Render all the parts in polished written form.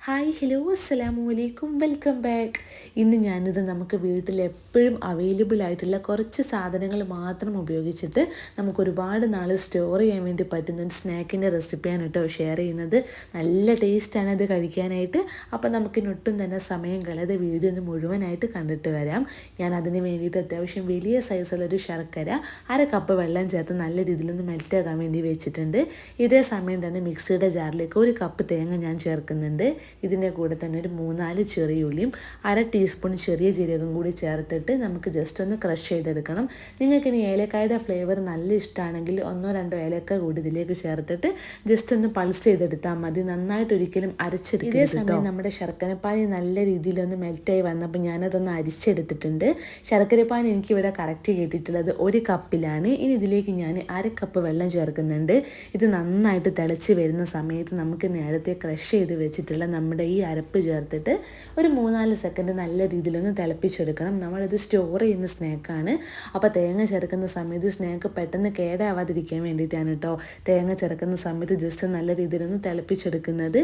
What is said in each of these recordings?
Hi hello അസ്സലാമു അലൈക്കും welcome back. ഇന്ന് ഞാനിത് നമുക്ക് വീട്ടിൽ എപ്പോഴും അവൈലബിൾ ആയിട്ടുള്ള കുറച്ച് സാധനങ്ങൾ മാത്രം ഉപയോഗിച്ചിട്ട് നമുക്ക് ഒരുപാട് നാൾ സ്റ്റോർ ചെയ്യാൻ വേണ്ടി പറ്റുന്ന ഒരു സ്നാക്കിൻ്റെ റെസിപ്പിയാണ് കേട്ടോ ഷെയർ ചെയ്യുന്നത്. നല്ല ടേസ്റ്റാണ് ഇത് കഴിക്കാനായിട്ട്. അപ്പോൾ നമുക്കിനി ഒട്ടും തന്നെ സമയം കളയാതെ വീഡിയോ ഒന്ന് മുഴുവനായിട്ട് കണ്ടിട്ട് വരാം. ഞാൻ അതിന് വേണ്ടിയിട്ട് അത്യാവശ്യം വലിയ സൈസുള്ളൊരു ശർക്കര 1 കപ്പ് വെള്ളം ചേർത്ത് നല്ല രീതിയിലൊന്ന് മെൽറ്റാക്കാൻ വേണ്ടി വെച്ചിട്ടുണ്ട്. ഇതേ സമയം തന്നെ മിക്സിയുടെ ജാറിലേക്ക് 1 കപ്പ് തേങ്ങ ഞാൻ ചേർക്കുന്നുണ്ട്. ഇതിൻ്റെ കൂടെ തന്നെ ഒരു 3-4 ചെറിയ ഉള്ളിയും 1/2 ടീസ്പൂൺ ചെറിയ ജീരകം കൂടി ചേർത്തിട്ട് നമുക്ക് ജസ്റ്റ് ഒന്ന് ക്രഷ് ചെയ്തെടുക്കണം. നിങ്ങൾക്കിനി ഏലക്കായുടെ ഫ്ലേവർ നല്ല ഇഷ്ടമാണെങ്കിൽ 1-2 ഏലക്ക കൂടി ഇതിലേക്ക് ചേർത്തിട്ട് ജസ്റ്റ് ഒന്ന് പൾസ് ചെയ്തെടുത്താൽ മതി. നന്നായിട്ട് ഒരിക്കലും അരച്ചെടുക്കുക. ഇതേ സമയം നമ്മുടെ ശർക്കരപ്പാനി നല്ല രീതിയിലൊന്ന് മെൽറ്റായി വന്നപ്പോൾ ഞാനതൊന്ന് അരിച്ചെടുത്തിട്ടുണ്ട്. ശർക്കരപ്പാനി എനിക്കിവിടെ കറക്റ്റ് കിട്ടിയിട്ടുള്ളത് 1 കപ്പിലാണ്. ഇനി ഇതിലേക്ക് ഞാൻ 1/2 കപ്പ് വെള്ളം ചേർക്കുന്നുണ്ട്. ഇത് നന്നായിട്ട് തിളച്ച് വരുന്ന സമയത്ത് നമുക്ക് നേരത്തെ ക്രഷ് ചെയ്ത് വെച്ചിട്ടുള്ള നമ്മുടെ ഈ അരപ്പ് ചേർത്തിട്ട് ഒരു 3-4 സെക്കൻഡ് നല്ല രീതിയിലൊന്ന് തിളപ്പിച്ചെടുക്കണം. നമ്മളിത് സ്റ്റോർ ചെയ്യുന്ന സ്നാക്കാണ്. അപ്പോൾ തേങ്ങ ചേർക്കുന്ന സമയത്ത് സ്നാക്ക് പെട്ടെന്ന് കേടാവാതിരിക്കാൻ വേണ്ടിയിട്ടാണ് കേട്ടോ തേങ്ങ ചേർക്കുന്ന സമയത്ത് ജസ്റ്റ് നല്ല രീതിയിലൊന്ന് തിളപ്പിച്ചെടുക്കുന്നത്.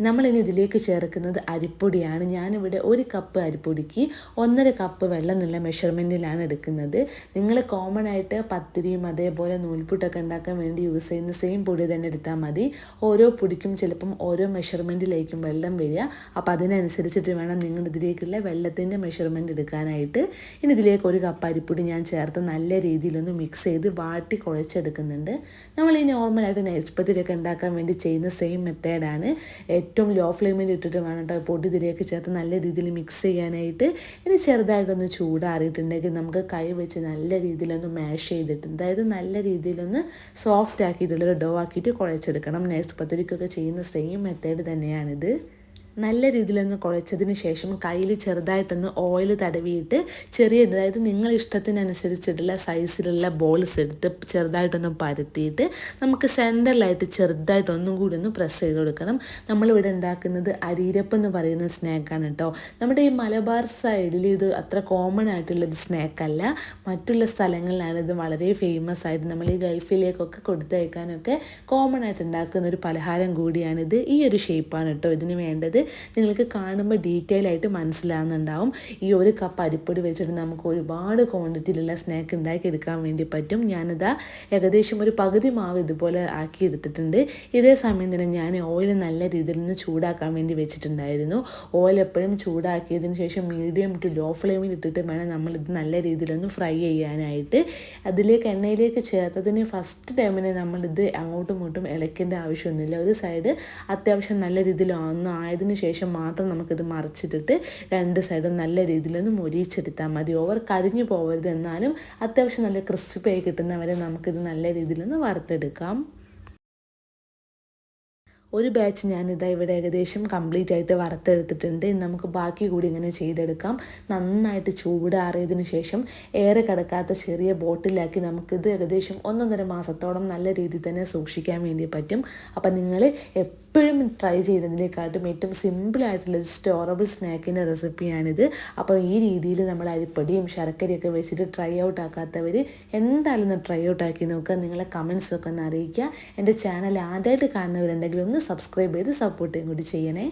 നമ്മളിനി ഇതിലേക്ക് ചേർക്കുന്നത് അരിപ്പൊടിയാണ്. ഞാനിവിടെ 1 കപ്പ് അരിപ്പൊടിക്ക് 1.5 കപ്പ് വെള്ളം എന്നുള്ള മെഷർമെൻറ്റിലാണ് എടുക്കുന്നത്. നിങ്ങൾ കോമൺ ആയിട്ട് പത്തിരിയും അതേപോലെ നൂൽപുട്ടൊക്കെ ഉണ്ടാക്കാൻ വേണ്ടി യൂസ് ചെയ്യുന്ന സെയിം പൊടി തന്നെ എടുത്താൽ മതി. ഓരോ പൊടിക്കും ചിലപ്പം ഓരോ മെഷർമെൻറ്റിലേക്കും വെള്ളം വരിക. അപ്പോൾ അതിനനുസരിച്ചിട്ട് വേണം നിങ്ങൾ ഇതിലേക്കുള്ള വെള്ളത്തിൻ്റെ മെഷർമെൻറ്റ് എടുക്കാനായിട്ട്. ഇനി ഇതിലേക്ക് 1 കപ്പ് അരിപ്പൊടി ഞാൻ ചേർത്ത് നല്ല രീതിയിലൊന്ന് മിക്സ് ചെയ്ത് വാട്ടി കുഴച്ചെടുക്കുന്നുണ്ട്. നമ്മൾ ഈ നോർമലായിട്ട് നെയ്പത്തിരിയൊക്കെ ഉണ്ടാക്കാൻ വേണ്ടി ചെയ്യുന്ന സെയിം മെത്തേഡാണ്. ഏറ്റവും ലോ ഫ്ലെയിമിൽ ഇട്ടിട്ട് വേണം കേട്ടോ പൊടി ഇതിലേക്ക് ചേർത്ത് നല്ല രീതിയിൽ മിക്സ് ചെയ്യാനായിട്ട്. ഇനി ചെറുതായിട്ടൊന്ന് ചൂടാറിയിട്ടുണ്ടെങ്കിൽ നമുക്ക് കൈ വെച്ച് നല്ല രീതിയിലൊന്ന് മാഷ് ചെയ്തിട്ട് അതായത് നല്ല രീതിയിലൊന്ന് സോഫ്റ്റ് ആക്കിയിട്ടുള്ളൊരു ഡോ ആക്കിയിട്ട് കുഴച്ചെടുക്കണം. നെയ്പത്തിരിക്കൊക്കെ ചെയ്യുന്ന സെയിം മെത്തേഡ് തന്നെയാണിത്. നല്ല രീതിയിലൊന്ന് കുഴച്ചതിന് ശേഷം കയ്യിൽ ചെറുതായിട്ടൊന്ന് ഓയിൽ തടവിയിട്ട് അതായത് നിങ്ങൾ ഇഷ്ടത്തിനനുസരിച്ചിട്ടുള്ള സൈസിലുള്ള ബോൾസ് എടുത്ത് ചെറുതായിട്ടൊന്ന് പരത്തിയിട്ട് നമുക്ക് സെൻറ്ററിലായിട്ട് ചെറുതായിട്ട് ഒന്നും കൂടി ഒന്ന് പ്രസ് ചെയ്ത് കൊടുക്കണം. നമ്മളിവിടെ ഉണ്ടാക്കുന്നത് അരീരപ്പം എന്ന് പറയുന്ന സ്നാക്കാണ് കേട്ടോ. നമ്മുടെ ഈ മലബാർ സൈഡിൽ ഇത് അത്ര കോമൺ ആയിട്ടുള്ളൊരു സ്നാക്കല്ല. മറ്റുള്ള സ്ഥലങ്ങളിലാണ് ഇത് വളരെ ഫേമസ് ആയിട്ട് നമ്മൾ ഈ ഗൾഫിലേക്കൊക്കെ കൊടുത്തയക്കാനൊക്കെ കോമൺ ആയിട്ട് ഉണ്ടാക്കുന്ന ഒരു പലഹാരം കൂടിയാണിത്. ഈ ഒരു ഷേപ്പാണ് കേട്ടോ ഇതിന് വേണ്ടത്. നിങ്ങൾക്ക് കാണുമ്പോൾ ഡീറ്റെയിൽ ആയിട്ട് മനസ്സിലാവുന്നുണ്ടാവും. ഈ 1 കപ്പ് അരിപ്പൊടി വെച്ചിട്ട് നമുക്ക് ഒരുപാട് ക്വാണ്ടിറ്റിയിലുള്ള സ്നാക്ക് ഉണ്ടാക്കിയെടുക്കാൻ വേണ്ടി പറ്റും. ഞാനിതാ ഏകദേശം ഒരു പകുതി മാവ് ഇതുപോലെ ആക്കി എടുത്തിട്ടുണ്ട്. ഇതേ സമയം തന്നെ ഞാൻ ഓയിൽ നല്ല രീതിയിൽ നിന്ന് ചൂടാക്കാൻ വേണ്ടി വെച്ചിട്ടുണ്ടായിരുന്നു. ഓയിൽ എപ്പോഴും ചൂടാക്കിയതിന് ശേഷം മീഡിയം ടു ലോ ഫ്ലെയിമിൽ ഇട്ടിട്ട് വേണം നമ്മളിത് നല്ല രീതിയിലൊന്ന് ഫ്രൈ ചെയ്യാനായിട്ട്. അതിലേക്ക് എണ്ണയിലേക്ക് ചേർത്തതിന് ഫസ്റ്റ് ടൈമിന് നമ്മളിത് അങ്ങോട്ടും ഇങ്ങോട്ടും ഇളക്കേണ്ട ആവശ്യമൊന്നുമില്ല. ഒരു സൈഡ് അത്യാവശ്യം നല്ല രീതിയിൽ ഒന്ന് ആയതിനു ശേഷം മാത്രം നമുക്കിത് മറിച്ചിട്ടിട്ട് 2 സൈഡും നല്ല രീതിയിലൊന്ന് മൊരിച്ചെടുത്താൽ മതി. ഓവർ കരിഞ്ഞു പോകരുത്. എന്നാലും അത്യാവശ്യം നല്ല ക്രിസ്പിയായി കിട്ടുന്നവരെ നമുക്കിത് നല്ല രീതിയിലൊന്ന് വറുത്തെടുക്കാം. ഒരു ബാച്ച് ഞാനിതാ ഇവിടെ ഏകദേശം കംപ്ലീറ്റ് ആയിട്ട് വറുത്തെടുത്തിട്ടുണ്ട്. നമുക്ക് ബാക്കി കൂടി ഇങ്ങനെ ചെയ്തെടുക്കാം. നന്നായിട്ട് ചൂടാറിയതിന് ശേഷം എയർ കിടക്കാത്ത ചെറിയ ബോട്ടിലാക്കി നമുക്കിത് ഏകദേശം 1-1.5 മാസത്തോളം നല്ല രീതിയിൽ തന്നെ സൂക്ഷിക്കാൻ വേണ്ടി പറ്റും. അപ്പം നിങ്ങൾ എപ്പോഴും ട്രൈ ചെയ്യുന്നതിനെക്കാട്ടും ഏറ്റവും സിമ്പിളായിട്ടുള്ള സ്റ്റോറബിൾ സ്നാക്കിൻ്റെ റെസിപ്പിയാണിത്. അപ്പോൾ ഈ രീതിയിൽ നമ്മൾ അരിപ്പൊടിയും ശർക്കരയൊക്കെ വെച്ചിട്ട് ട്രൈ ഔട്ട് ആക്കാത്തവർ എന്തായാലും ഒന്ന് ട്രൈ ഔട്ട് ആക്കി നോക്കുക. നിങ്ങളെ കമൻസൊക്കെ ഒന്ന് അറിയിക്കുക. എൻ്റെ ചാനൽ ആദ്യമായിട്ട് കാണുന്നവരുണ്ടെങ്കിൽ ഒന്ന് സബ്സ്ക്രൈബ് ചെയ്ത് സപ്പോർട്ടും കൂടി ചെയ്യണേ.